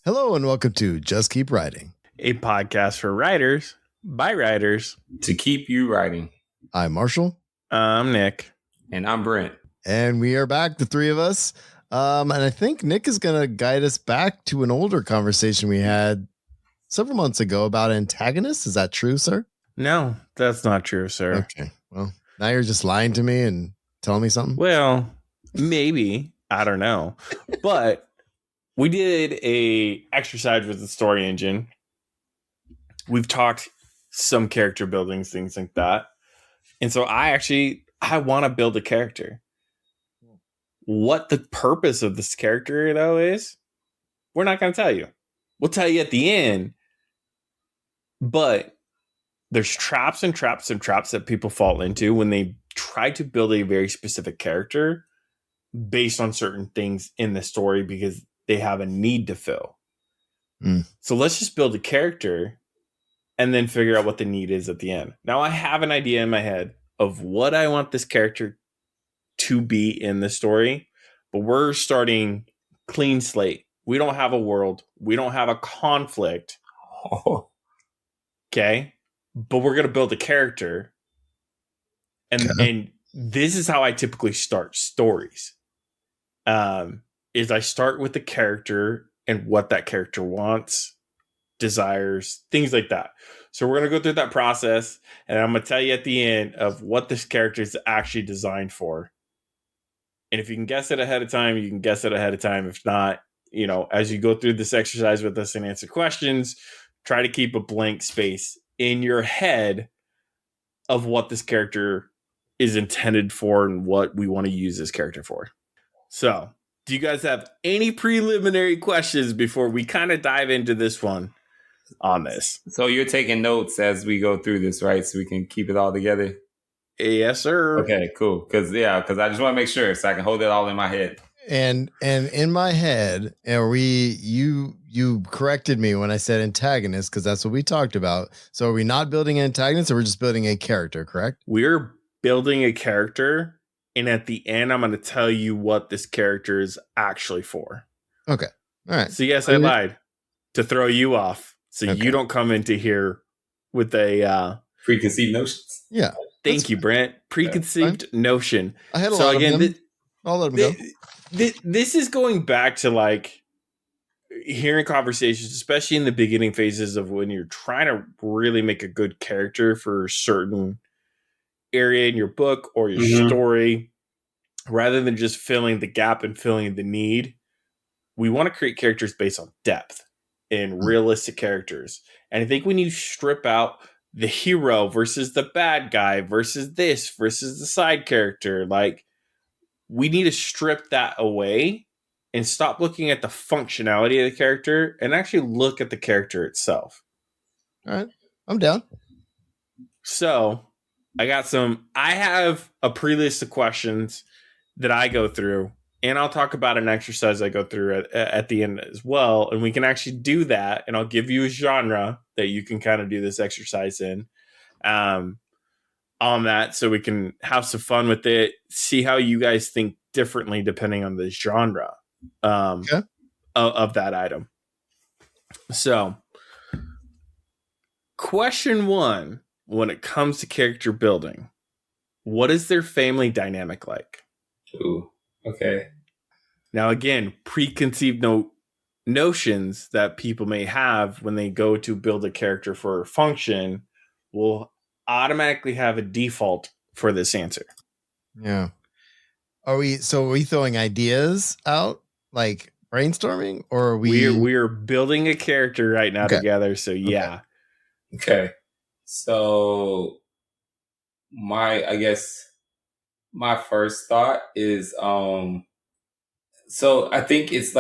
Hello and welcome to Just Keep Writing, a podcast for writers by writers to keep you writing. I'm Marshall. I'm Nick. And I'm Brent. And we are back, the three of us. And I think Nick is going to guide us back to an older conversation we had several months ago about antagonists. Is that true, sir? No, that's not true, sir. Okay. Well, now you're just lying to me and telling me something? Well, maybe. I don't know. But we did a exercise with the story engine. We've talked some character building, things like that. And so I want to build a character. What the purpose of this character, though, is, we're not going to tell you. We'll tell you at the end. But there's traps and traps and traps that people fall into when they try to build a very specific character based on certain things in the story because they have a need to fill. So let's just build a character and then figure out what the need is at the end. Now I have an idea in my head of what I want this character to be in the story, but we're starting clean slate. We don't have a world. We don't have a conflict. Okay. But we're going to build a character. And this is how I typically start stories. Is I start with the character and what that character wants, desires, things like that. So we're going to go through that process, and I'm going to tell you at the end of what this character is actually designed for. And if you can guess it ahead of time, you can guess it ahead of time. If not, as you go through this exercise with us and answer questions, try to keep a blank space in your head of what this character is intended for and what we want to use this character for. So, do you guys have any preliminary questions before we kind of dive into this one on this? So you're taking notes as we go through this, right? So we can keep it all together? Yes, sir. Okay, cool. Because I just want to make sure so I can hold it all in my head. And in my head, you corrected me when I said antagonist because that's what we talked about. So are we not building antagonists or we're just building a character, correct? We're building a character. And at the end, I'm going to tell you what this character is actually for. Okay. All right. So, yes, I lied to throw you off. So you don't come into here with a... preconceived notions. Yeah. Thank you, Brent. Preconceived notion. I had a lot of them. I'll let them go. This is going back to hearing conversations, especially in the beginning phases of when you're trying to really make a good character for a certain area in your book or your story, rather than just filling the gap and filling the need. We want to create characters based on depth and realistic characters. And I think when you strip out the hero versus the bad guy versus this versus the side character, we need to strip that away and stop looking at the functionality of the character and actually look at the character itself. All right. I'm down. So I have a pre-list of questions that I go through, and I'll talk about an exercise I go through at the end as well. And we can actually do that. And I'll give you a genre that you can kind of do this exercise in on that. So we can have some fun with it, see how you guys think differently depending on the genre of that item. So question 1. When it comes to character building, what is their family dynamic like? Ooh, okay. Now, again, preconceived notions that people may have when they go to build a character for a function will automatically have a default for this answer. Yeah. Are we throwing ideas out, like brainstorming, or are we're building a character right now together? So yeah. Okay. So my first thought is so I think it's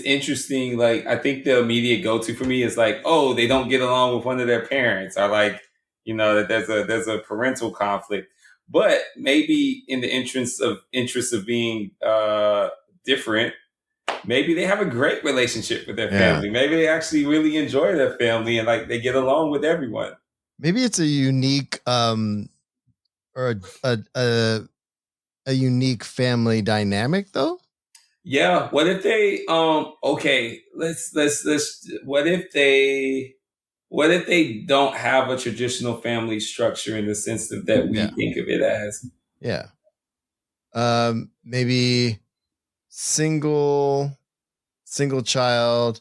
interesting. I think the immediate go-to for me is they don't get along with one of their parents, or that there's a parental conflict. But maybe in the interest of being different, maybe they have a great relationship with their family. Maybe they actually really enjoy their family and they get along with everyone. Maybe it's a unique or a unique family dynamic though. Yeah. What if they okay, let's what if they don't have a traditional family structure in the sense that we think of it as? Yeah. Maybe single child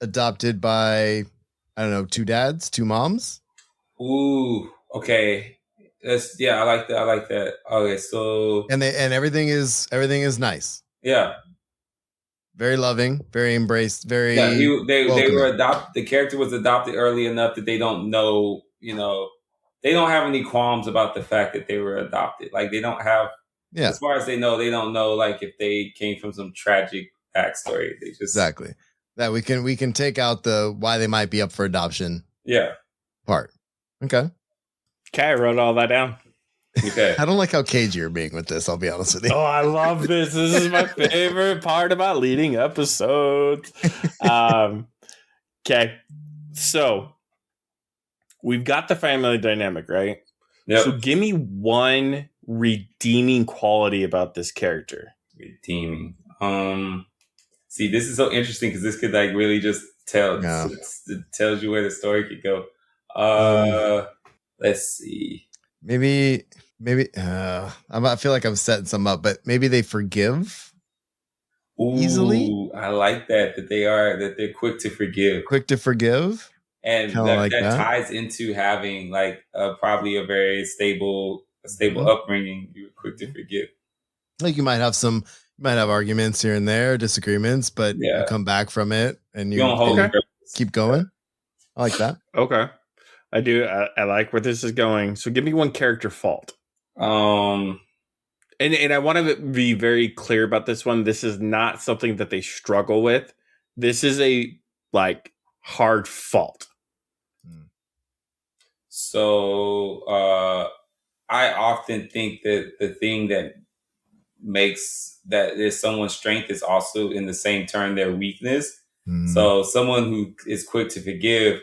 adopted by, I don't know, 2 dads, 2 moms. Ooh, okay. I like that. I like that. Okay, so And everything is nice. Yeah. Very loving, very embraced, very they were welcoming. adopted. The character was adopted early enough that they don't know, they don't have any qualms about the fact that they were adopted. Like they don't have, as far as they don't know like if they came from some tragic backstory. They just exactly that we can take out the why they might be up for adoption. Yeah. Part. Okay. I wrote all that down. Okay. I don't like how cagey you're being with this. I'll be honest with you. Oh, I love this. This is my favorite part about leading episodes. Okay. So we've got the family dynamic, right? Yep. So give me one redeeming quality about this character. Redeeming. See, this is so interesting because this could like really just tells you where the story could go. Let's see. Maybe I feel like I'm setting some up, but maybe they forgive easily. I like that they're quick to forgive. Quick to forgive. And that ties into having like probably a very stable upbringing. You're quick to forgive. Like you might have arguments here and there, disagreements, but you come back from it and you keep going. I like that. Okay. I do. I like where this is going. So give me one character fault. And I want to be very clear about this one. This is not something that they struggle with. This is a like hard fault. So I often think that the thing that makes that is someone's strength is also in the same turn their weakness. So someone who is quick to forgive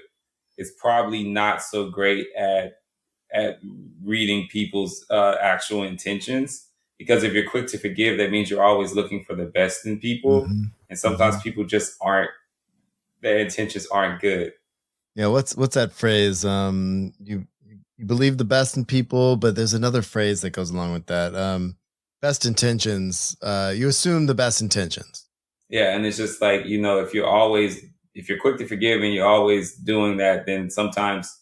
is probably not so great at reading people's actual intentions, because if you're quick to forgive, that means you're always looking for the best in people, and sometimes people just aren't, their intentions aren't good. Yeah, what's that phrase? You believe the best in people, but there's another phrase that goes along with that. Best intentions. You assume the best intentions. Yeah, and it's just like, if you're quick to forgive and you're always doing that, then sometimes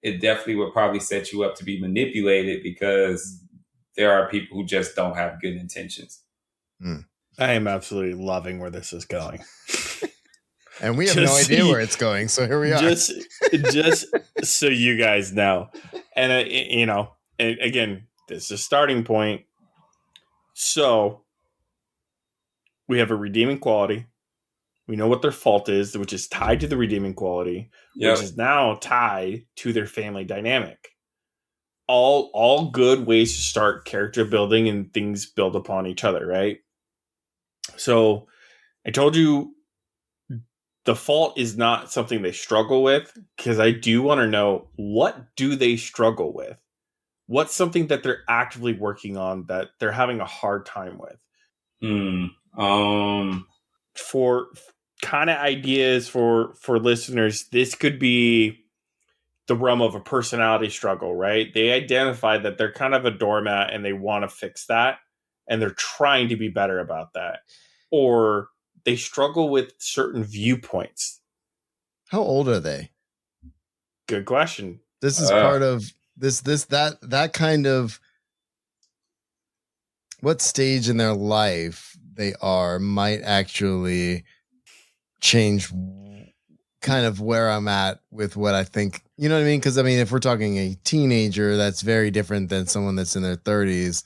it definitely would probably set you up to be manipulated, because there are people who just don't have good intentions. I am absolutely loving where this is going. And we have no idea where it's going, so here we are. Just so you guys know. And, and again, this is a starting point. So we have a redeeming quality. We know what their fault is, which is tied to the redeeming quality, which is now tied to their family dynamic. All good ways to start character building, and things build upon each other, right? So I told you the fault is not something they struggle with, because I do want to know, what do they struggle with? What's something that they're actively working on that they're having a hard time with? For kind of ideas for listeners, this could be the realm of a personality struggle, right? They identify that they're kind of a doormat and they want to fix that, and they're trying to be better about that. Or they struggle with certain viewpoints. How old are they? Good question. This is part of that kind of what stage in their life they are might actually change kind of where I'm at with what I think. You know what I mean? Because I mean, if we're talking a teenager, that's very different than someone that's in their 30s.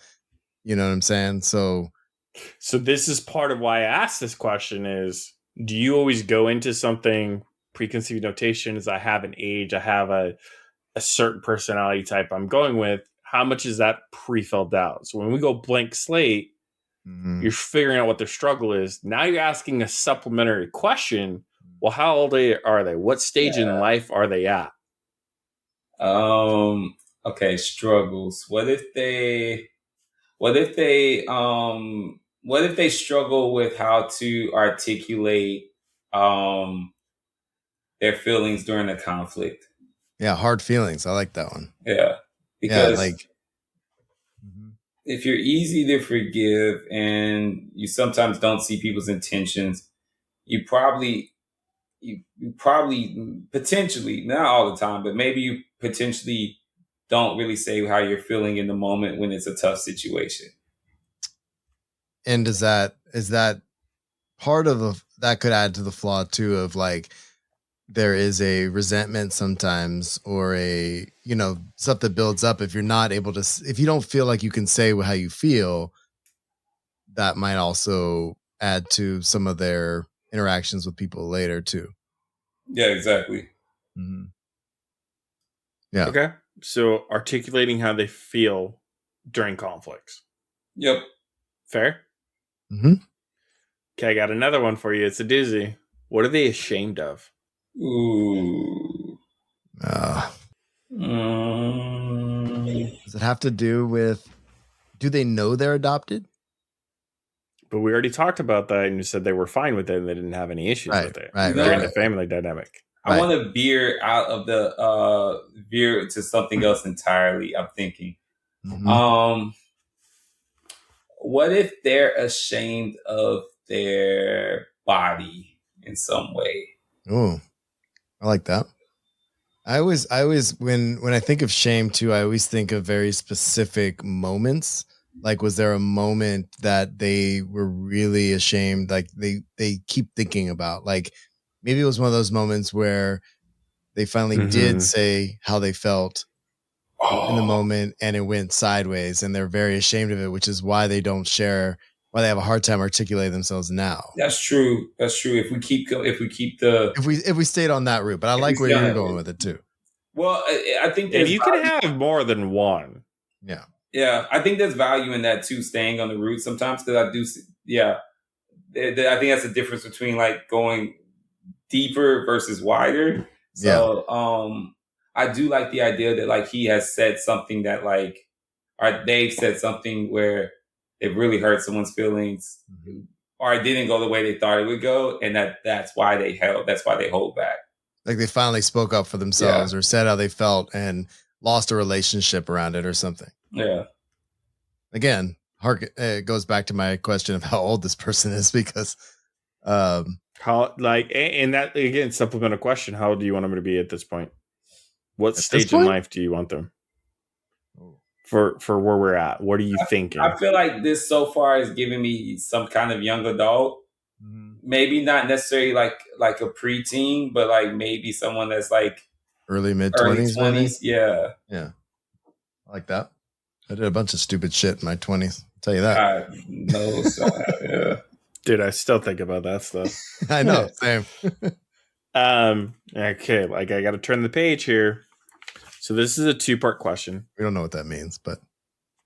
You know what I'm saying? So this is part of why I asked this question is, do you always go into something preconceived notations? I have an age, I have a certain personality type I'm going with. How much is that pre-filled out? So when we go blank slate, you're figuring out what their struggle is. Now you're asking a supplementary question. Well, how old are they? What stage in life are they at? Okay, struggles. What if they what if they struggle with how to articulate their feelings during a conflict? Yeah, hard feelings. I like that one. Yeah, because Mhm. if you're easy to forgive and you sometimes don't see people's intentions, you probably potentially, not all the time, but maybe you potentially don't really say how you're feeling in the moment when it's a tough situation. And is that part of that could add to the flaw too of like there is a resentment sometimes, or a, stuff that builds up. If you're not able to, if you don't feel like you can say how you feel, that might also add to some of their interactions with people later too. Yeah, exactly. Mm-hmm. Yeah. Okay. So articulating how they feel during conflicts. Yep. Fair? Mm-hmm. Okay, I got another one for you. It's a doozy. What are they ashamed of? Ooh. Does it have to do with, do they know they're adopted? But we already talked about that, and you said they were fine with it and they didn't have any issues with it during the family dynamic. I want to veer out of the veer to something else entirely. I'm thinking, what if they're ashamed of their body in some way? Oh, I like that. I always when I think of shame too, I always think of very specific moments. Like, was there a moment that they were really ashamed? Like they keep thinking about, like maybe it was one of those moments where they finally did say how they felt in the moment and it went sideways and they're very ashamed of it, which is why they don't share, why they have a hard time articulating themselves now. That's true. If we stayed on that route, but I like where you're going with it too. Well, I think if you can have more than one. Yeah. Yeah, I think there's value in that too, staying on the route sometimes, because I do. Yeah, I think that's the difference between like going deeper versus wider. So, I do like the idea that like he has said something that like, or they've said something where it really hurt someone's feelings, or it didn't go the way they thought it would go, and that's why they hold back. Like they finally spoke up for themselves or said how they felt and lost a relationship around it or something. Yeah. Again, it goes back to my question of how old this person is, because how, like, and that again, supplemental question: how old do you want them to be at this point? What stage in life do you want them for where we're at? What are you thinking? I feel like this so far is giving me some kind of young adult. Maybe not necessarily like a preteen, but like maybe someone that's like early mid-20s. Yeah. I like that. I did a bunch of stupid shit in my 20s. I'll tell you that. Yeah. Dude, I still think about that stuff. I know, same. Okay, like I got to turn the page here. So this is a 2-part question. We don't know what that means, but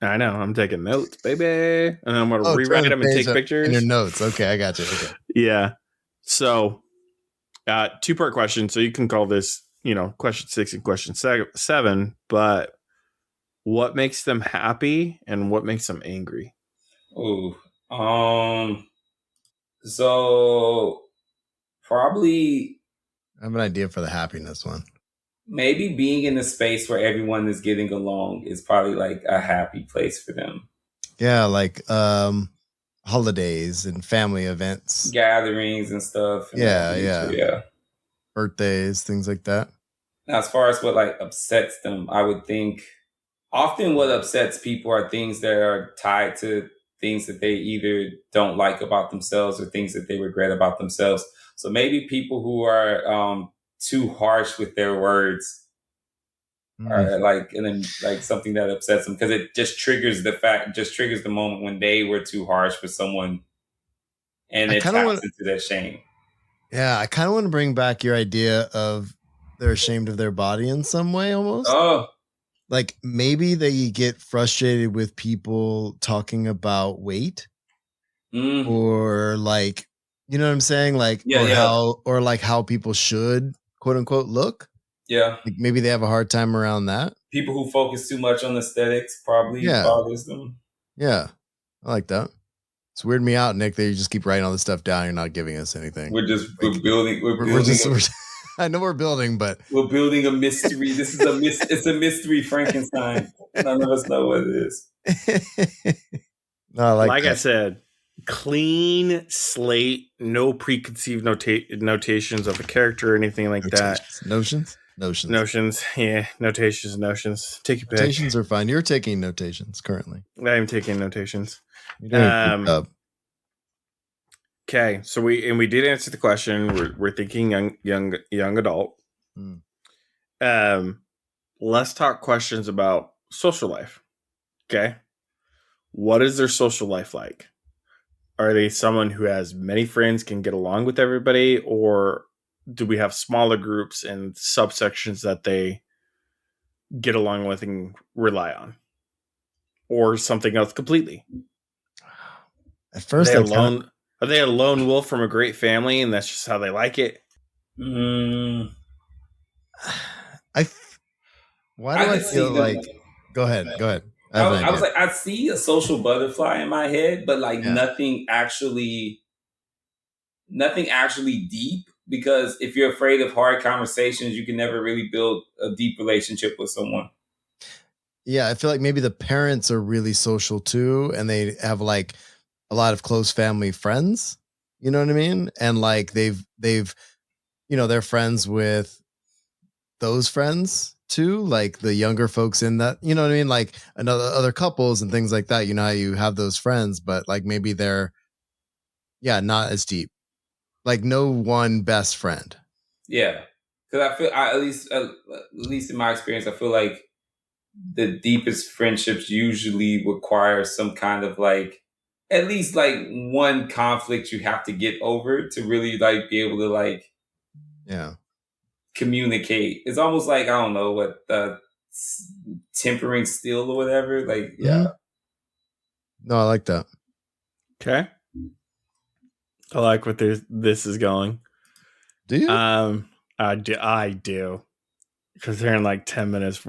I know. I'm taking notes, baby, and I'm going to rewrite them and take pictures. In your notes. Okay, I got you. Okay. Yeah. So, 2-part question. So you can call this, question 6 and question 7. But what makes them happy and what makes them angry? So probably I have an idea for the happiness one. Maybe being in a space where everyone is getting along is probably like a happy place for them. Yeah, like holidays and family events, gatherings and stuff. Yeah. Birthdays, things like that. Now, as far as what like upsets them, I would think often what upsets people are things that are tied to things that they either don't like about themselves or things that they regret about themselves. So maybe people who are too harsh with their words are like, and then like something that upsets them because it just triggers the moment when they were too harsh with someone, and it taps into their shame. Yeah, I kind of want to bring back your idea of they're ashamed of their body in some way, almost. Oh, like maybe they get frustrated with people talking about weight, or like, you know what I'm saying, like, how people should quote unquote look. Yeah, like maybe they have a hard time around that. People who focus too much on aesthetics probably bothers them. Yeah, I like that. It's weirding me out, Nick, that you just keep writing all this stuff down. You're not giving us anything. We're building. I know we're building, but we're building a mystery. This is it's a mystery Frankenstein. None of us know what it is. No, like I said, clean slate, no preconceived notations of the character or anything like that. Notions. Yeah, notations. Take your pick. Notations are fine. You're taking notations currently. I'm taking notations. Okay, so we did answer the question. We're thinking young adult. Let's talk questions about social life. Okay, what is their social life like? Are they someone who has many friends, can get along with everybody, or do we have smaller groups and subsections that they get along with and rely on, or something else completely? At first, are they a lone wolf from a great family, and that's just how they like it? Why do I feel like? Go ahead. I was like, I see a social butterfly in my head, but like nothing actually deep. Because if you're afraid of hard conversations, you can never really build a deep relationship with someone. Yeah, I feel like maybe the parents are really social too, and they have like a lot of close family friends. You know what I mean? And like they've they're friends with those friends too, like the younger folks in that, you know what I mean? Like other couples and things like that. You know how you have those friends, but like maybe they're not as deep. Like no one best friend. Yeah, because I feel at least in my experience, I feel like the deepest friendships usually require some kind of like at least like one conflict you have to get over to really like be able to like communicate. It's almost like I don't know what tempering steel or whatever. Like No, I like that. Okay. I like what this is going. Do you? I do. Because here in like 10 minutes,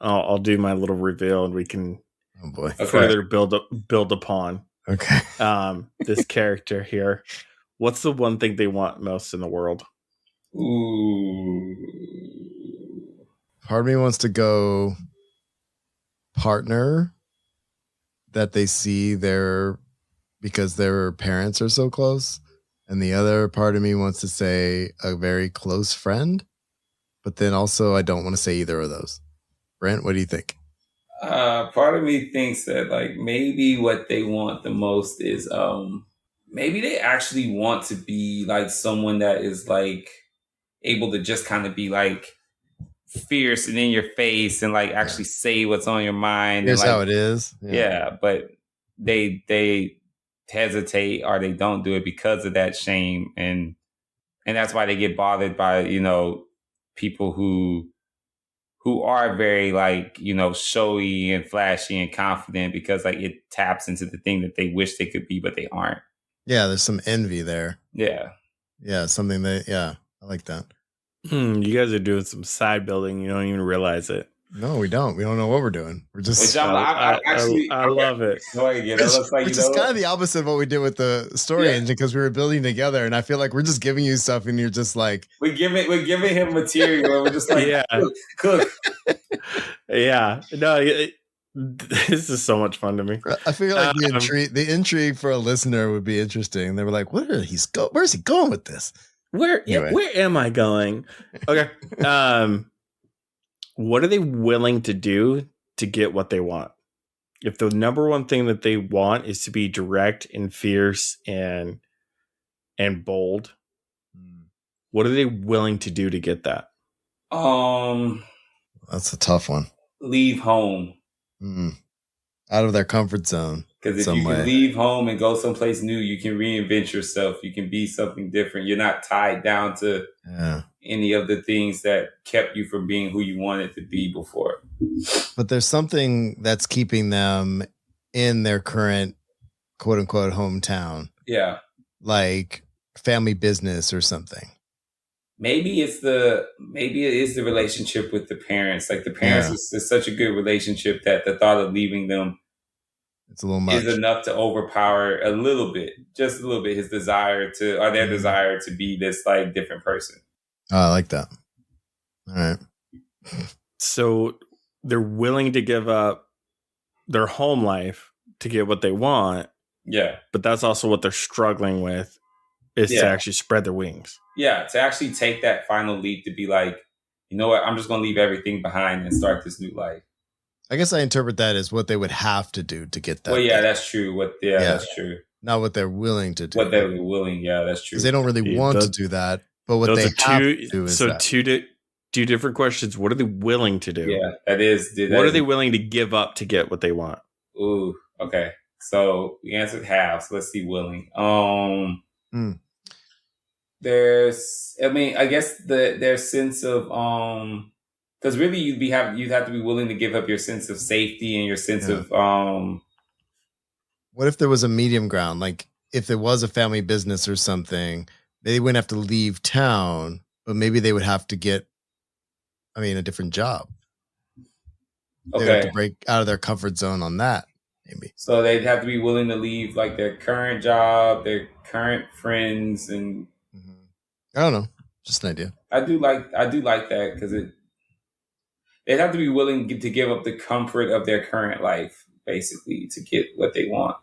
I'll do my little reveal, and we can further build upon. Okay. This character here. What's the one thing they want most in the world? Ooh. Part of me wants to go partner that they see because their parents are so close. And the other part of me wants to say a very close friend. But then also I don't want to say either of those. Brent, what do you think? Part of me thinks that like maybe what they want the most is maybe they actually want to be like someone that is like able to just kind of be like fierce and in your face and like actually say what's on your mind. Here's and, like, how it is. Yeah, but they hesitate or they don't do it because of that shame, and that's why they get bothered by people who are very like showy and flashy and confident, because like it taps into the thing that they wish they could be but they aren't. Yeah, there's some envy there. Yeah, something I like that. You guys are doing some side building. You don't even realize it. No, we don't. We don't know what we're doing. We're just. I love it. Which is kind of the opposite of what we did with the story engine, because we were building together, and I feel like we're just giving you stuff, and you're just like we're giving him material, and we're just like cook. Yeah, no, this is so much fun to me. I feel like the intrigue for a listener would be interesting. They were like, where's he going with this? Where am I going? Okay. What are they willing to do to get what they want? If the number one thing that they want is to be direct and fierce and bold, what are they willing to do to get that? That's a tough one. Leave home. Out of their comfort zone. Because if you can leave home and go someplace new, you can reinvent yourself. You can be something different. You're not tied down to any of the things that kept you from being who you wanted to be before. But there's something that's keeping them in their current quote unquote hometown. Yeah. Like family business or something. Maybe it is the relationship with the parents. Like the parents is such a good relationship that the thought of leaving them It's a little much. Is enough to overpower a little bit, just a little bit, his desire to, or their desire to be this like different person. Oh, I like that. All right. So they're willing to give up their home life to get what they want. Yeah. But that's also what they're struggling with, is to actually spread their wings. Yeah, to actually take that final leap to be like, you know what, I'm just going to leave everything behind and start this new life. I guess I interpret that as what they would have to do to get that. Well, yeah, that's true. That's true. Not what they're willing to do. What they're willing, yeah, that's true. Because they don't really want to do that, but what they have to do is that. Two different questions. What are they willing to do? Yeah, that is. What are they willing to give up to get what they want? Ooh, okay. So we answered half. So let's see, willing. There's, I mean, I guess their sense of because really you'd have to be willing to give up your sense of safety and your sense of What if there was a medium ground? Like if there was a family business or something, they wouldn't have to leave town, but maybe they would have to get, a different job. They would have to break out of their comfort zone on that, maybe. So they'd have to be willing to leave like their current job, their current friends, and I don't know, just an idea. I do like that because they'd have to be willing to give up the comfort of their current life, basically, to get what they want.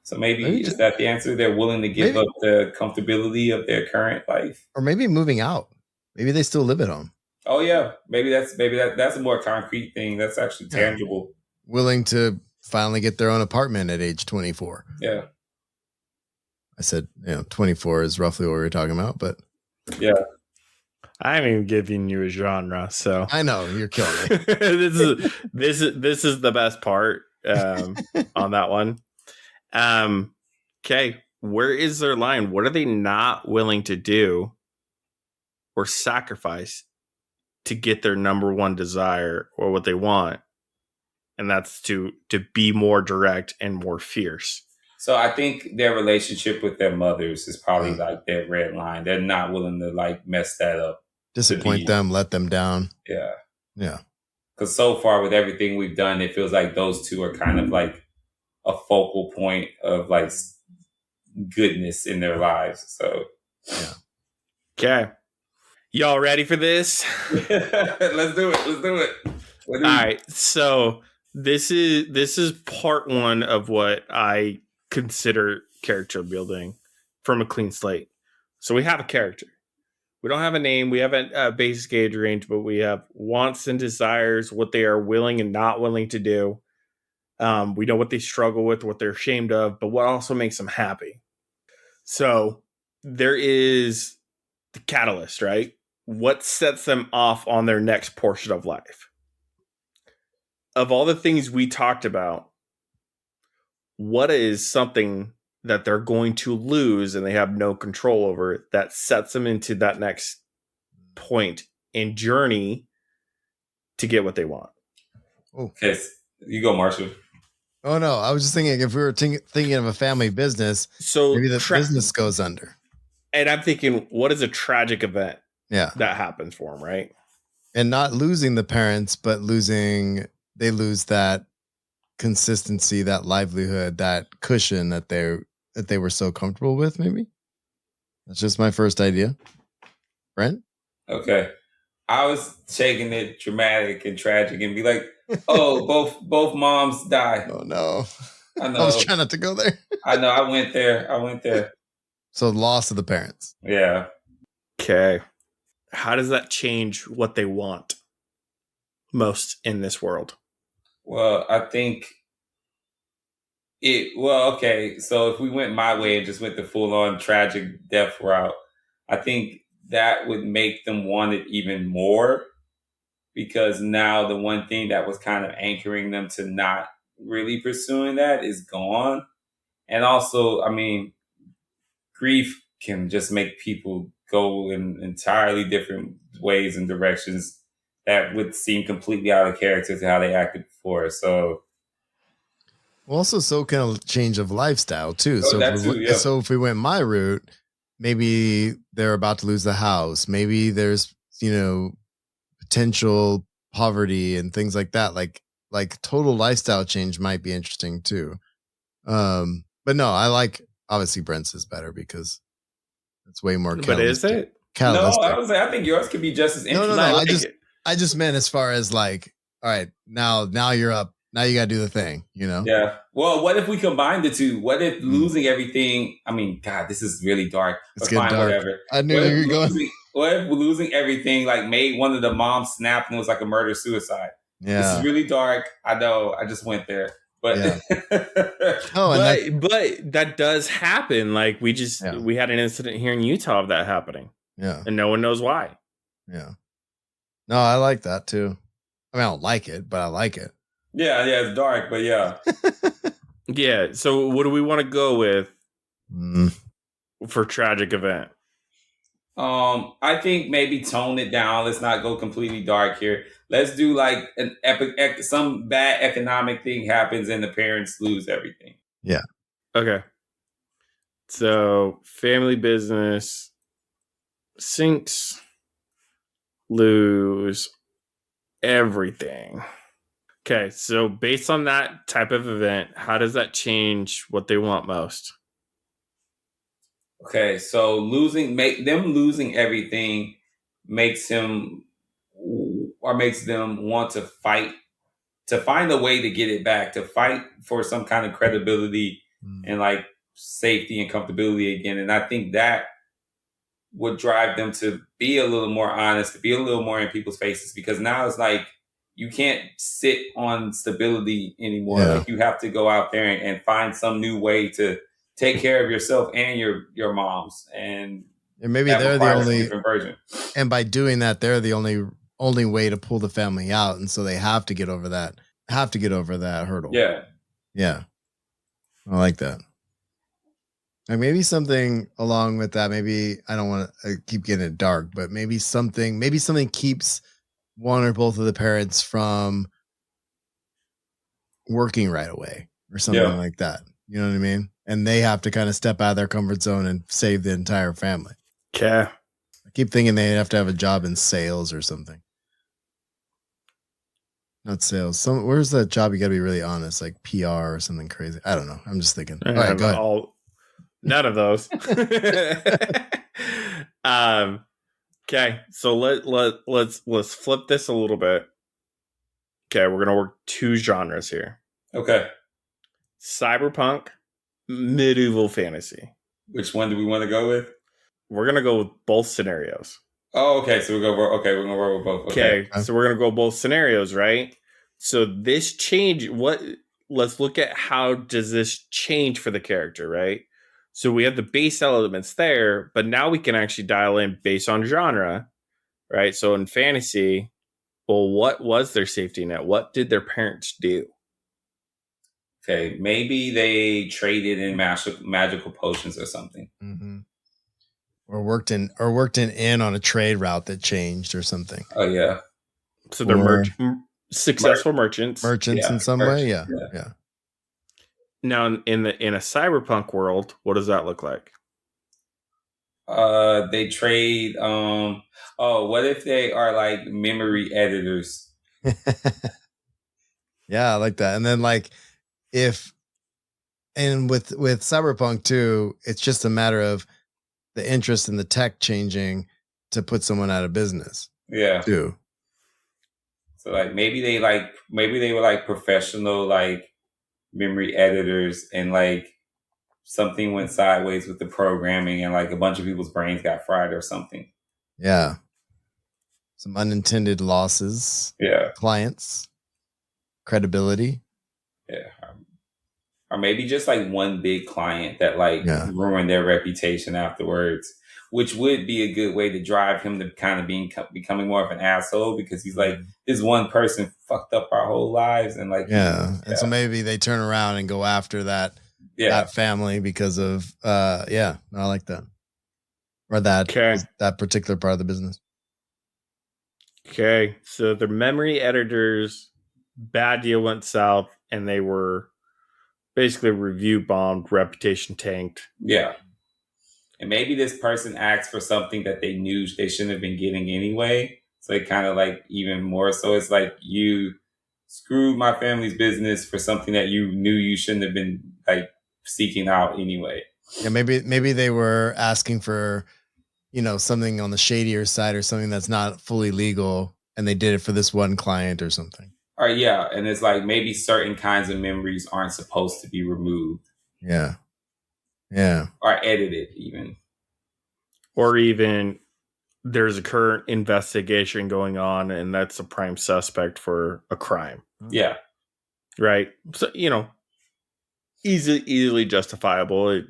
So maybe is that the answer? They're willing to give up the comfortability of their current life, or maybe moving out. Maybe they still live at home. Oh yeah, maybe that's a more concrete thing. That's actually tangible. Willing to finally get their own apartment at age 24. Yeah. I said, 24 is roughly what we were talking about, but yeah. I haven't even given you a genre, so I know you're killing me. this is the best part on that one. Okay, where is their line? What are they not willing to do or sacrifice to get their number one desire or what they want? And that's to be more direct and more fierce. So I think their relationship with their mothers is probably like their red line. They're not willing to like mess that up. Disappoint them, let them down. Yeah. Yeah. Because so far with everything we've done, it feels like those two are kind of like a focal point of like goodness in their lives. So, yeah. Okay. Y'all ready for this? Let's do it. All right. So this is part one of what I consider character building from a clean slate. So we have a character. We don't have a name. We haven't a basic age range, but we have wants and desires, what they are willing and not willing to do. We know what they struggle with, what they're ashamed of, but what also makes them happy. So there is the catalyst, right? What sets them off on their next portion of life? Of all the things we talked about, what is something that they're going to lose and they have no control over that sets them into that next point and journey to get what they want? Okay, you go, Marshall. Oh no, I was just thinking if we were thinking of a family business, so maybe the business goes under. And I'm thinking, what is a tragic event? Yeah, that happens for them, right? And not losing the parents, but they lose that consistency, that livelihood, that cushion that they were so comfortable with. Maybe that's just my first idea. Brent? Okay, I was taking it dramatic and tragic and be like, oh, both moms die. Oh no, I know. I was trying not to go there. I know. I went there. So loss of the parents. Yeah. Okay. How does that change what they want most in this world? Well, I think okay. So if we went my way and just went the full on tragic death route, I think that would make them want it even more, because now the one thing that was kind of anchoring them to not really pursuing that is gone. And also, grief can just make people go in entirely different ways and directions that would seem completely out of character to how they acted before. So, also, so can a change of lifestyle too. So if we went my route, maybe they're about to lose the house. Maybe there's potential poverty and things like that. Like like total lifestyle change might be interesting too. But no, I like obviously Brent's is better because it's way more. But is it? No, I think yours could be just as interesting. No. I just meant as far as like, all right, now you're up. Now you got to do the thing, you know? Yeah. Well, what if we combine the two? What if losing everything? I mean, God, this is really dark. It's getting dark. Whatever. I knew you were going. What if losing everything like made one of the moms snap and it was like a murder suicide? Yeah. This is really dark. I know. I just went there. But yeah. but that does happen. Like we had an incident here in Utah of that happening. Yeah. And no one knows why. Yeah. No, I like that too. I mean, I don't like it, but I like it. Yeah, it's dark, but yeah. Yeah. So what do we want to go with for tragic event? I think maybe tone it down. Let's not go completely dark here. Let's do like an epic, some bad economic thing happens and the parents lose everything. Yeah. Okay. So family business sinks, lose everything. Okay. So based on that type of event, how does that change what they want most? Okay, so losing everything makes them want to fight, to find a way to get it back, to fight for some kind of credibility and like safety and comfortability again. And I think that would drive them to be a little more honest, to be a little more in people's faces, because now it's like you can't sit on stability anymore. Yeah. Like you have to go out there and find some new way to take care of yourself and your moms, and maybe they're the only version. And by doing that, they're the only way to pull the family out, and so they have to get over that. Hurdle. Yeah. I like that. Like maybe something along with that. Maybe I don't want to keep getting it dark, but maybe something keeps one or both of the parents from working right away or something like that. You know what I mean? And they have to kind of step out of their comfort zone and save the entire family. Okay. I keep thinking they have to have a job in sales or something. Not sales. Where's that job? You got to be really honest, like PR or something crazy. I don't know. I'm just thinking. All right, go ahead. None of those. Okay, so let's flip this a little bit. Okay, we're gonna work two genres here. Okay. Cyberpunk, medieval fantasy. Which one do we want to go with? We're gonna go with both scenarios. Oh, okay. So we're gonna work with both. Okay, so we're gonna go both scenarios, right? So this change. Let's look at how does this change for the character, right? So we have the base elements there, but now we can actually dial in based on genre, right? So in fantasy, well, what was their safety net? What did their parents do? Okay, maybe they traded in magical potions or something. Mm-hmm. Or worked in on a trade route that changed or something. Oh yeah. So they're successful merchants. Merchants in some way, yeah. Now in a cyberpunk world, what does that look like? They trade what if they are like memory editors? Yeah, I like that. And then like with cyberpunk too, it's just a matter of the interest in the tech changing to put someone out of business. Yeah. Too. So like maybe they were like professional like memory editors, and like something went sideways with the programming and like a bunch of people's brains got fried or something. Yeah. Some unintended losses. Yeah. Clients. Credibility. Yeah. Or maybe just like one big client that like ruined their reputation afterwards, which would be a good way to drive him to kind of becoming more of an asshole, because he's like, this one person fucked up our whole lives. And like, and so maybe they turn around and go after that family because of, I like that. Or that particular part of the business. Okay. So the memory editors, bad deal went south and they were basically review bombed, reputation tanked. Yeah. And maybe this person asked for something that they knew they shouldn't have been getting anyway. So it kind of like even more so it's like you screwed my family's business for something that you knew you shouldn't have been like seeking out anyway. Yeah, maybe they were asking for, something on the shadier side or something that's not fully legal, and they did it for this one client or something. All right, yeah, and it's like maybe certain kinds of memories aren't supposed to be removed. Yeah. Or edited even. Or even there's a current investigation going on, and that's a prime suspect for a crime. Yeah. Right. So, easily justifiable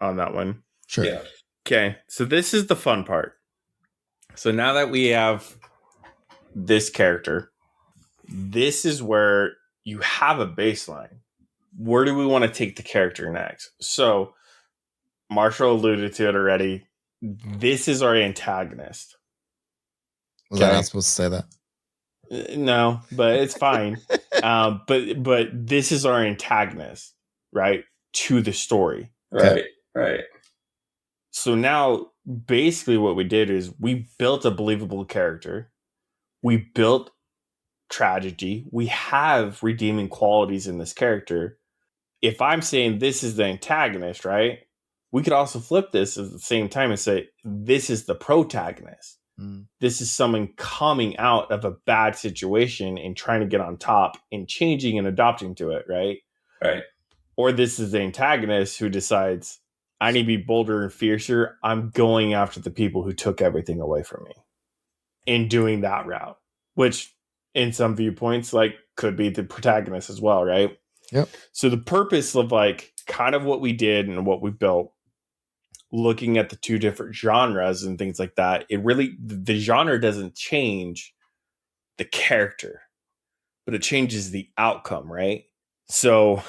on that one. Sure. Yeah. Okay. So this is the fun part. So now that we have this character, this is where you have a baseline. Where do we want to take the character next? So Marshall alluded to it already. This is our antagonist. Was I not supposed to say that? No, but it's fine. But this is our antagonist, right? To the story. Right. So now basically what we did is we built a believable character. We built tragedy. We have redeeming qualities in this character. If I'm saying this is the antagonist, right? We could also flip this at the same time and say, this is the protagonist. This is someone coming out of a bad situation and trying to get on top and changing and adapting to it, right? Right. Or this is the antagonist who decides, I need to be bolder and fiercer. I'm going after the people who took everything away from me. In doing that route, which in some viewpoints, could be the protagonist as well, right? Yep. So the purpose of kind of what we did and what we built, looking at the two different genres and things like that, the genre doesn't change the character, but it changes the outcome, right? So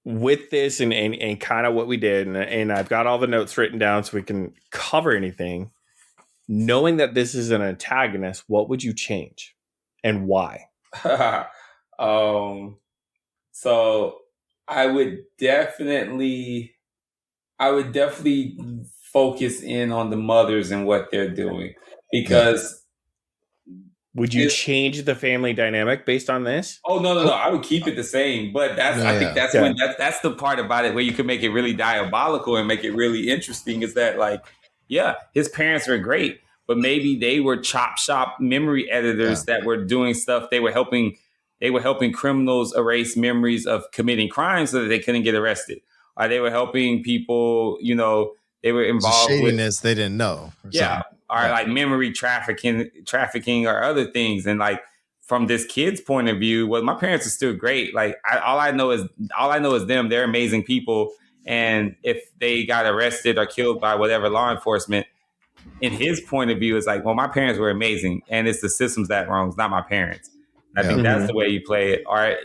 with this and kind of what we did, and I've got all the notes written down so we can cover anything, knowing that this is an antagonist, what would you change and why? So I would definitely focus in on the mothers and what they're doing, because would you change the family dynamic based on this? Oh no! I would keep it the same, but I think that's when that's the part about it where you can make it really diabolical and make it really interesting. Is that his parents were great, but maybe they were chop shop memory editors that were doing stuff. They were helping criminals erase memories of committing crimes so that they couldn't get arrested. Or they were helping people, they were involved with shadiness they didn't know. Or memory trafficking or other things. And from this kid's point of view, well, my parents are still great. All I know is them. They're amazing people. And if they got arrested or killed by whatever law enforcement, in his point of view, it's my parents were amazing, and it's the systems that wrong, not my parents. I think that's the way you play it. Or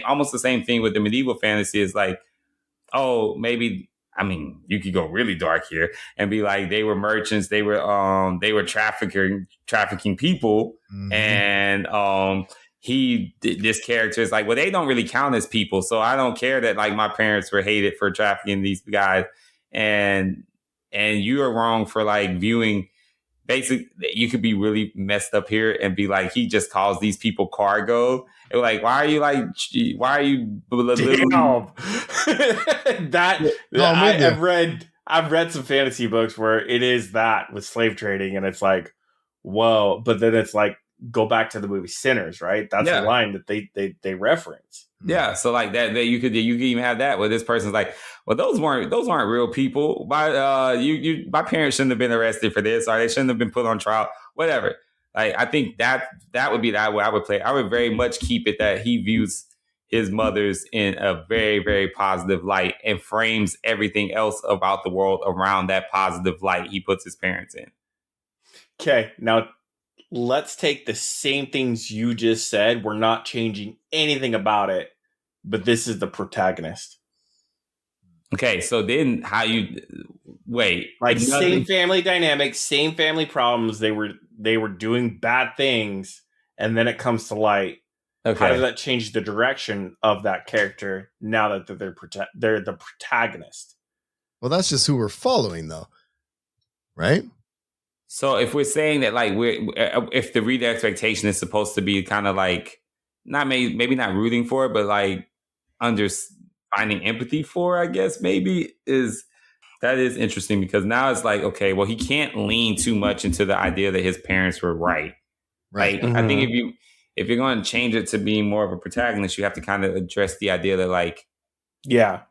almost the same thing with the medieval fantasy is maybe, you could go really dark here and be they were merchants, they were trafficking people, and this character is well, they don't really count as people, so I don't care that my parents were hated for trafficking these guys, and you are wrong for viewing. Basically, you could be really messed up here and be he just calls these people cargo. And why are you that? I've read some fantasy books where it is that with slave trading, and it's whoa, but then it's go back to the movie Sinners, right? That's the line that they reference. Yeah, so that you could even have that where this person's well, those aren't real people. My parents shouldn't have been arrested for this, or they shouldn't have been put on trial, whatever. I think that would be that way I would play. I would very much keep it that he views his mothers in a very, very positive light and frames everything else about the world around that positive light he puts his parents in. Okay, now let's take the same things you just said. We're not changing anything about it, but this is the protagonist. Okay, so then how you wait? Same family dynamic, same family problems. They were doing bad things, and then it comes to light. Okay. How does that change the direction of that character now that they're the protagonist? Well, that's just who we're following, though, right? So if we're saying that like if the reader expectation is supposed to be kind of like maybe not rooting for it, but like finding empathy for, I guess maybe that is interesting, because now it's like, okay, well, he can't lean too much into the idea that his parents were right. Right. Like, I think if you're going to change it to being more of a protagonist, you have to kind of address the idea that like, yeah,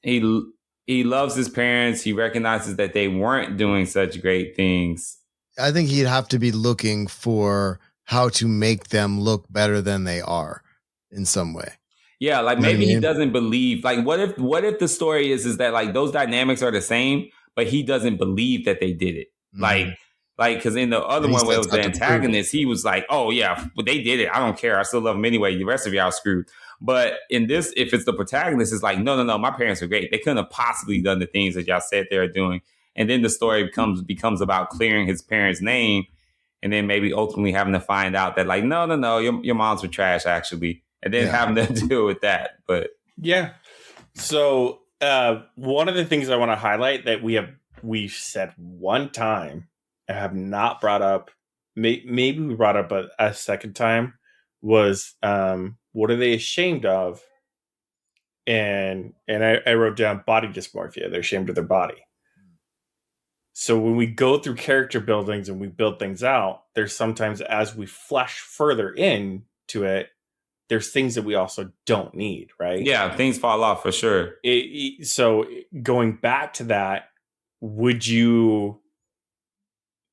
he loves his parents. He recognizes that they weren't doing such great things. I think he'd have to be looking for how to make them look better than they are in some way. Yeah, like maybe he doesn't believe. Like, what if the story is that like those dynamics are the same, but he doesn't believe that they did it. Like because in the other one where it was the antagonist, he was like, "Oh yeah, but they did it. I don't care. I still love them anyway. The rest of y'all screwed." But in this, if it's the protagonist, it's like, no, my parents are great. They couldn't have possibly done the things that y'all said they were doing. And then the story becomes about clearing his parents' name, and then maybe ultimately having to find out that like, no, your moms were trash actually, and then having to deal with that. But yeah. So one of the things I want to highlight that we've said one time and have not brought up, maybe we brought up a second time, was what are they ashamed of? And I wrote down body dysmorphia. They're ashamed of their body. So when we go through character buildings and we build things out, there's sometimes as we flesh further into it, there's things that we also don't need, right? Yeah, things fall off for sure. So going back to that, would you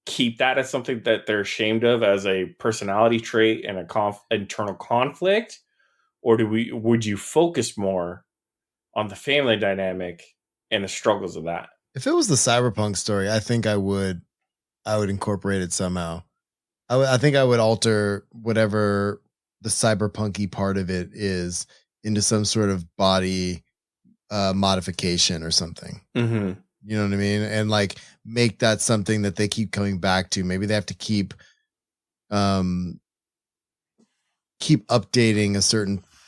keep that as something that they're ashamed of as a personality trait and a internal conflict? Or would you focus more on the family dynamic and the struggles of that? If it was the cyberpunk story, I think I would incorporate it somehow. I think I would alter whatever the cyberpunky part of it is into some sort of body modification or something. Mm-hmm. You know what I mean? And like make that something that they keep coming back to. Maybe they have to keep updating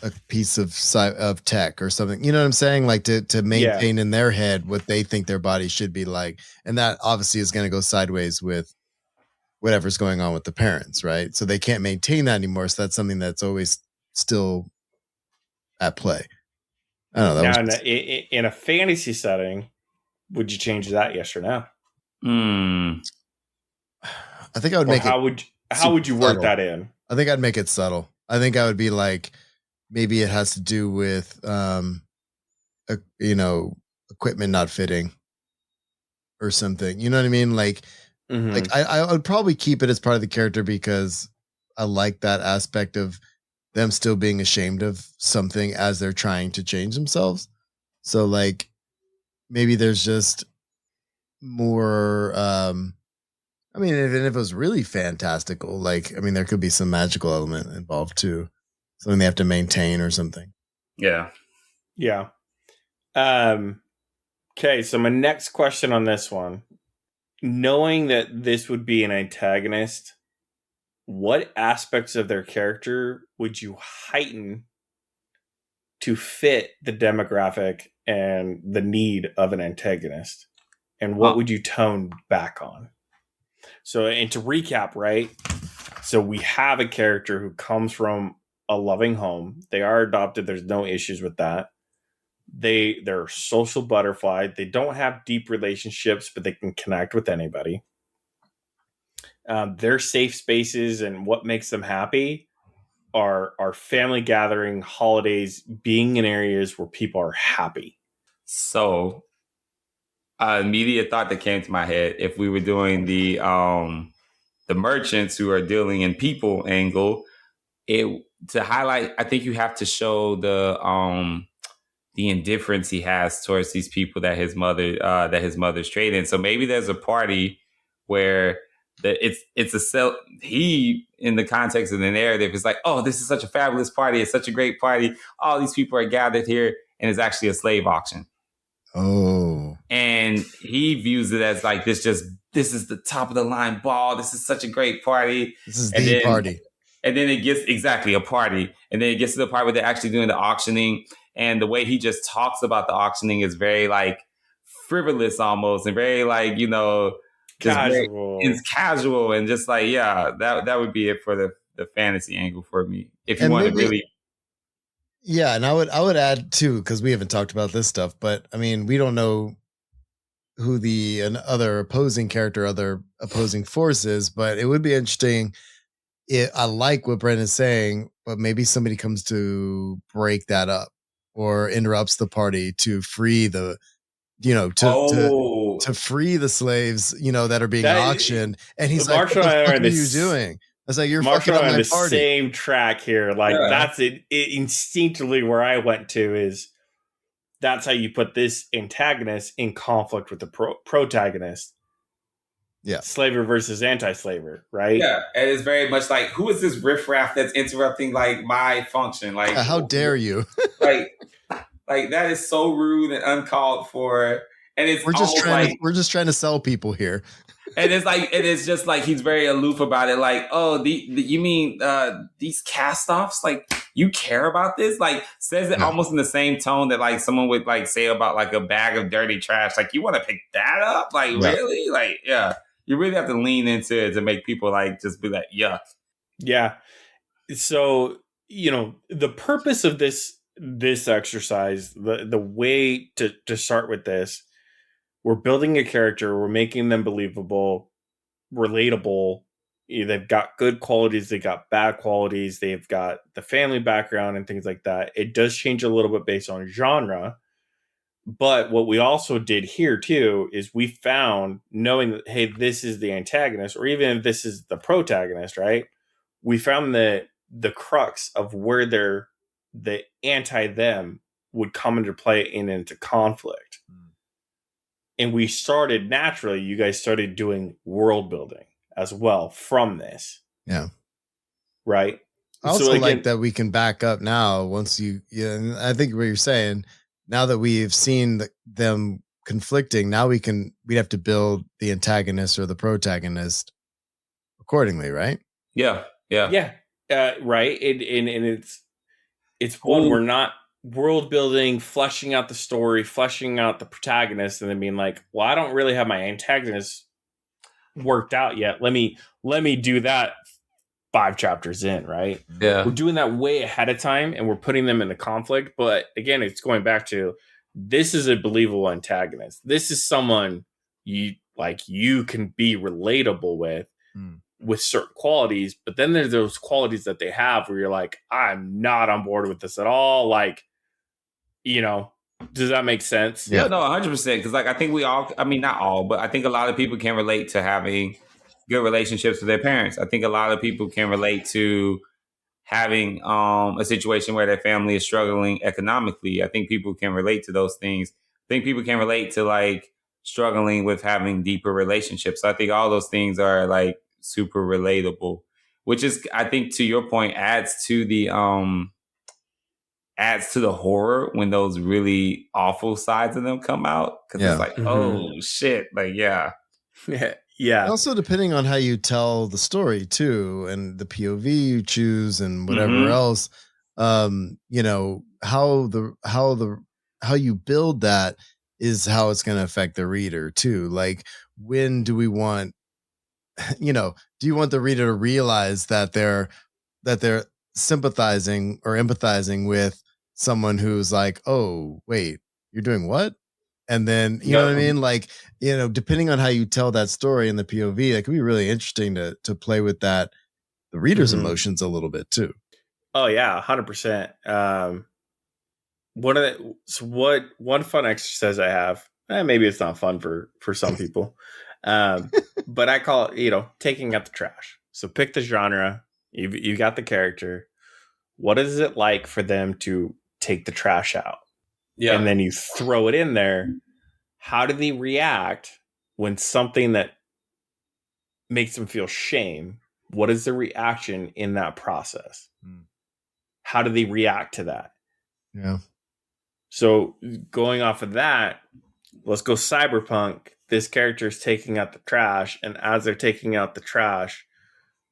a piece of tech or something. You know what I'm saying? Like to maintain in their head what they think their body should be like. And that obviously is going to go sideways with whatever's going on with the parents, right? So they can't maintain that anymore. So that's something that's always still at play. I don't know. Now, in a fantasy setting, would you change that? Yes or no? I think I would make it. How would you work that in? I think I'd make it subtle. I think I would be like, maybe it has to do with, equipment not fitting or something. You know what I mean? Like, like I would probably keep it as part of the character because I like that aspect of them still being ashamed of something as they're trying to change themselves. So like, maybe there's just more, I mean, if it was really fantastical, like, I mean, there could be some magical element involved too. Something they have to maintain or something. Yeah. Yeah. Okay. So my next question on this one, knowing that this would be an antagonist, what aspects of their character would you heighten to fit the demographic and the need of an antagonist? And what would you tone back on? So, and to recap, right? So we have a character who comes from a loving home. They are adopted. There's no issues with that. They're social butterfly. They don't have deep relationships, but they can connect with anybody. Their safe spaces and what makes them happy are family gathering, holidays, being in areas where people are happy. So, immediate thought that came to my head, if we were doing the merchants who are dealing in people angle, to highlight, I think you have to show the indifference he has towards these people that his mother's trading. So maybe there's a party where he, in the context of the narrative, is like, oh, this is such a fabulous party. It's such a great party. All these people are gathered here, and it's actually a slave auction. Oh. And he views it as like this is the top of the line ball. This is such a great party. This is the party. And then it gets exactly a party. And then it gets to the part where they're actually doing the auctioning. And the way he just talks about the auctioning is very like frivolous almost, and very like, Casual. It's casual and just like, yeah, that would be it for the fantasy angle for me. If you And want to maybe- really. Yeah, and I would add too, because we haven't talked about this stuff, but I mean, we don't know who the other opposing character, other opposing force is, but it would be interesting. I like what Brent is saying, but maybe somebody comes to break that up or interrupts the party to free the, to free the slaves, that are being auctioned. And he's like, Marshall "What the and I fuck are are you doing?" I was like, "You're Marshall fucking up on my the party." same track here. Like that's it. Instinctively, where I went to is that's how you put this antagonist in conflict with the protagonist. Yeah, slaver versus anti-slaver, right? Yeah, and it's very much like, who is this riffraff that's interrupting like my function? Like, how dare you? like that is so rude and uncalled for. And it's we're just trying to sell people here. And it's just like he's very aloof about it. Like, oh, you mean these cast-offs? Like, you care about this? Like, says it almost in the same tone that like someone would like say about like a bag of dirty trash. Like, you want to pick that up? Like, really? Like, yeah. You really have to lean into it to make people like just be like, yuck. Yeah. So, the purpose of this exercise, the way to start with this, we're building a character, we're making them believable, relatable. They've got good qualities, they've got bad qualities, they've got the family background and things like that. It does change a little bit based on genre. But what we also did here too is we found, knowing that, hey, this is the antagonist, or even if this is the protagonist, right? We found the crux of where the anti-them would come into play into conflict. And we started naturally, you guys started doing world building as well from this. Yeah. Right? I also like that we can back up now once and I think what you're saying, now that we've seen them conflicting, now we'd have to build the antagonist or the protagonist accordingly, right? Yeah. Right. And it's one, we're not world building, fleshing out the story, fleshing out the protagonist, and then being like, well, I don't really have my antagonist worked out yet. Let me do that 5 chapters in, right? Yeah. We're doing that way ahead of time and we're putting them into conflict. But again, it's going back to, this is a believable antagonist. This is someone you can be relatable with certain qualities. But then there's those qualities that they have where you're like, I'm not on board with this at all. Like, does that make sense? Yeah, no, 100%. Because like, I think we all, I mean, not all, but I think a lot of people can relate to having good relationships with their parents. I think a lot of people can relate to having a situation where their family is struggling economically. I think people can relate to those things. I think people can relate to like struggling with having deeper relationships. So I think all those things are like super relatable, which is, I think, to your point, adds to the horror when those really awful sides of them come out. Because it's like, oh shit, like Yeah. Also, depending on how you tell the story too, and the POV you choose, and whatever else, how you build that is how it's going to affect the reader too. Like, when do we want, do you want the reader to realize that they're sympathizing or empathizing with someone who's like, oh wait, you're doing what? And then, you know what I mean? Like, depending on how you tell that story in the POV, that could be really interesting to play with that, the reader's emotions a little bit too. Oh yeah, 100%. One fun exercise I have, maybe it's not fun for some people, but I call it, taking out the trash. So pick the genre, you got the character. What is it like for them to take the trash out? Yeah. And then you throw it in there. How do they react when something that makes them feel shame? What is the reaction in that process? How do they react to that? Yeah. So going off of that, let's go cyberpunk. This character is taking out the trash, and as they're taking out the trash,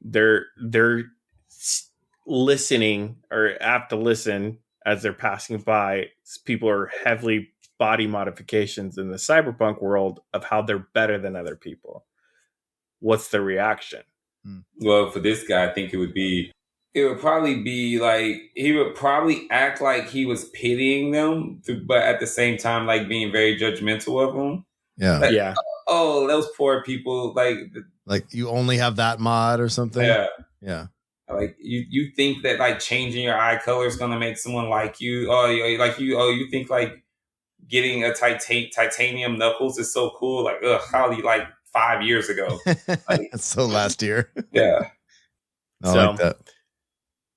they're listening or have to listen as they're passing by. People are heavily body modifications in the cyberpunk world of how they're better than other people. what's the reaction? Well, for this guy, I think it would probably be like, he would probably act like he was pitying them, but at the same time, like being very judgmental of them. Yeah. Like, yeah. Oh, those poor people. Like you only have that mod or something. Yeah. Yeah. Like you think that like changing your eye color is going to make someone like you. You think like getting a titanium knuckles is so cool. Like, probably like 5 years ago. Like, so last year. Yeah. I like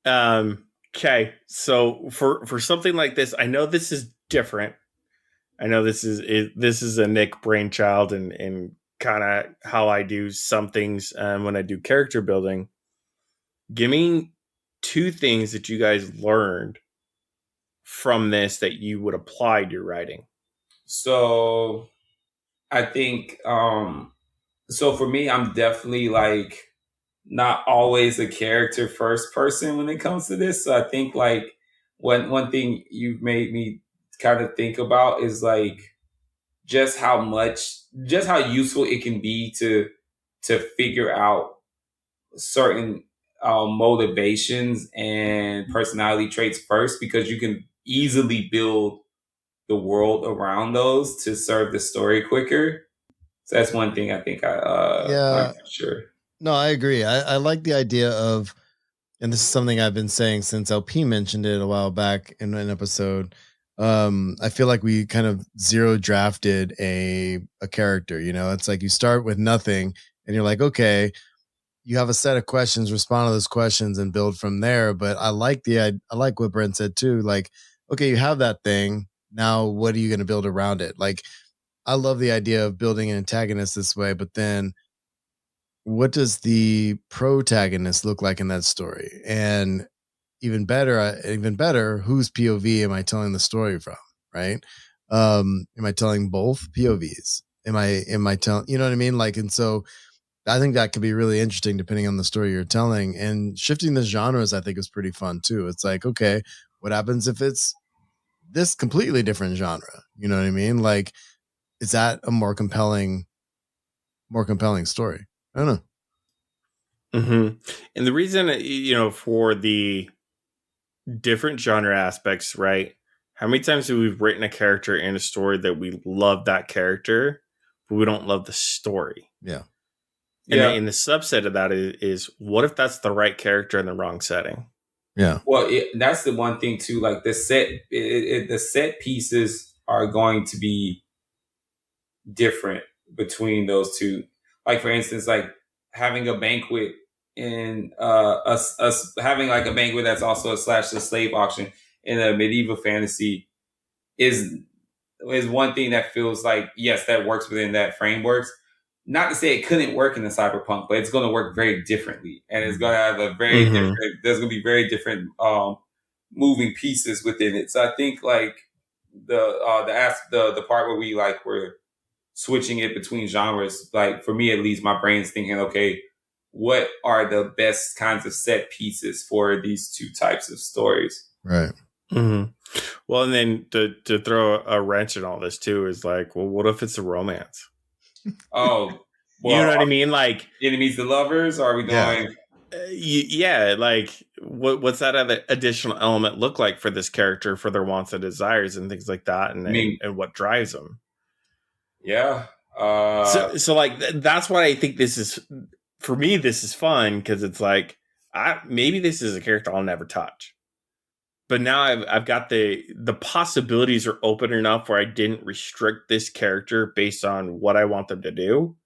that. Okay. So for something like this, I know this is different. I know this is a Nick brainchild and kind of how I do some things when I do character building. Give me 2 things that you guys learned from this that you would apply to your writing. So I think, so for me, I'm definitely like not always a character first person when it comes to this. So I think like one thing you've made me kind of think about is like just how useful it can be to figure out certain motivations and personality traits first, because you can easily build the world around those to serve the story quicker. So that's one thing I think learned for sure. No, I agree. I like the idea of, and this is something I've been saying since LP mentioned it a while back in an episode. I feel like we kind of zero drafted a character. You know, it's like you start with nothing and you're like, okay, you have a set of questions, respond to those questions and build from there. But I like what Brent said too. Like, okay, you have that thing. Now, what are you going to build around it? Like, I love the idea of building an antagonist this way, but then what does the protagonist look like in that story? And even better, whose POV am I telling the story from? Right? Am I telling both POVs? Am I telling, you know what I mean? Like, and so I think that could be really interesting depending on the story you're telling. And shifting the genres, I think, is pretty fun too. It's like, okay, what happens if it's this completely different genre? You know what I mean? Like, is that a more compelling story? I don't know. Mm-hmm. And the reason, for the different genre aspects, right? How many times have we written a character in a story that we love that character, but we don't love the story? Yeah. And the subset of that is what if that's the right character in the wrong setting? Yeah. Well, that's the one thing too. Like the set pieces are going to be different between those two. Like for instance, like having a banquet in us having like a banquet that's also a slave auction in a medieval fantasy is one thing that feels like, yes, that works within that framework. Not to say it couldn't work in the cyberpunk, but it's going to work very differently, and it's going to have a very different. There's going to be very different moving pieces within it. So I think like the part where we're switching it between genres, like for me at least, my brain's thinking, okay, what are the best kinds of set pieces for these two types of stories? Right. Mm-hmm. Well, and then to throw a wrench in all this too is like, well, what if it's a romance? Oh, well, you know what I mean? Like enemies to lovers? Or are we going? Yeah, like what's that other additional element look like for this character, for their wants and desires and things like that, and what drives them? Yeah. So like that's why I think this is, for me, this is fun, because it's like maybe this is a character I'll never touch. But now I've got the possibilities are open enough where I didn't restrict this character based on what I want them to do,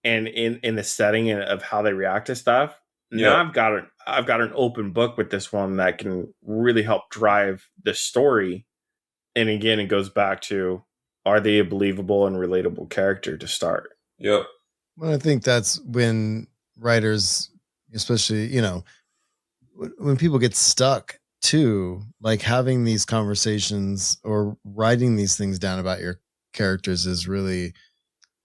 and in the setting of how they react to stuff. Now I've got an open book with this one that can really help drive the story. And again, it goes back to, are they a believable and relatable character to start? Yep. Well, I think that's when writers, especially when people get stuck too, like having these conversations or writing these things down about your characters is really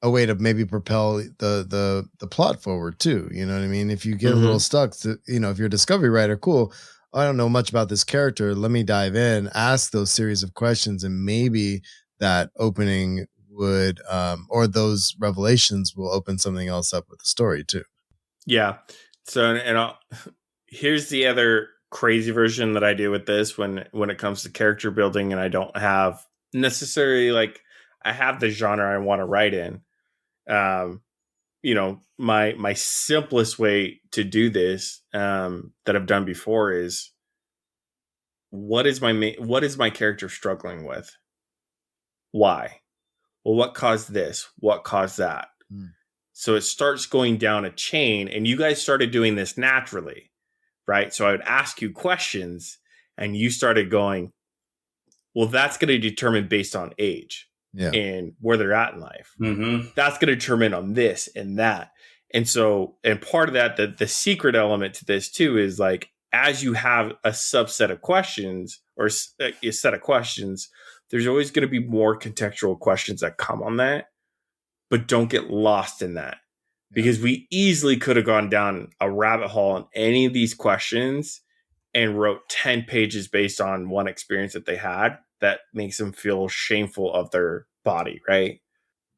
a way to maybe propel the plot forward too. You know what I mean? If you get a little stuck, if you're a discovery writer, cool, I don't know much about this character, let me dive in, ask those series of questions, and maybe that opening would, or those revelations will open something else up with the story too. Yeah. So, here's the other crazy version that I do with this when it comes to character building, and I don't have necessarily like I have the genre I want to write in. My simplest way to do this that I've done before is what is my character struggling with? Why? Well, what caused this? What caused that? So it starts going down a chain, and you guys started doing this naturally, right? So I would ask you questions, and you started going, well, that's going to determine based on age and where they're at in life. Mm-hmm. That's going to determine on this and that. And so, and part of that, the secret element to this too is like, as you have a subset of questions or a set of questions, there's always going to be more contextual questions that come on that. But don't get lost in that, because we easily could have gone down a rabbit hole on any of these questions and wrote 10 pages based on one experience that they had that makes them feel shameful of their body, right?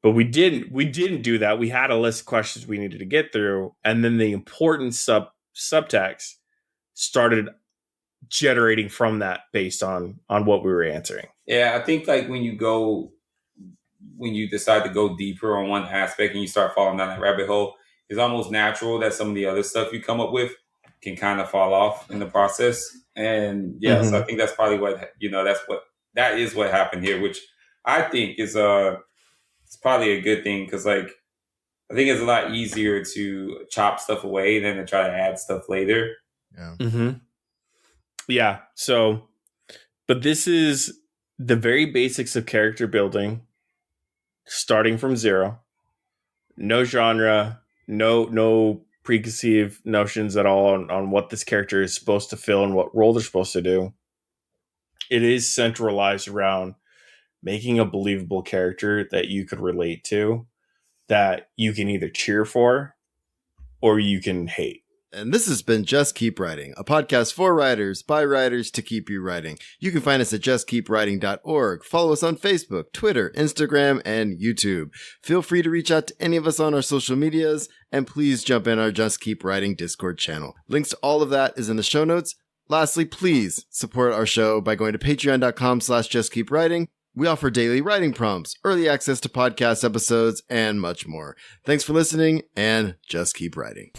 But we didn't do that. We had a list of questions we needed to get through, and then the important subtext started generating from that based on what we were answering. Yeah, I think like when you decide to go deeper on one aspect and you start falling down that rabbit hole, it's almost natural that some of the other stuff you come up with can kind of fall off in the process. And so I think that's probably that is what happened here, which I think is it's probably a good thing, because like I think it's a lot easier to chop stuff away than to try to add stuff later. Yeah. Mm-hmm. Yeah. So, but this is the very basics of character building, starting from zero, no genre, no preconceived notions at all on what this character is supposed to fill and what role they're supposed to do. It is centralized around making a believable character that you could relate to, that you can either cheer for or you can hate. And this has been Just Keep Writing, a podcast for writers, by writers, to keep you writing. You can find us at justkeepwriting.org. Follow us on Facebook, Twitter, Instagram, and YouTube. Feel free to reach out to any of us on our social medias, and please jump in our Just Keep Writing Discord channel. Links to all of that is in the show notes. Lastly, please support our show by going to patreon.com/justkeepwriting. We offer daily writing prompts, early access to podcast episodes, and much more. Thanks for listening, and just keep writing.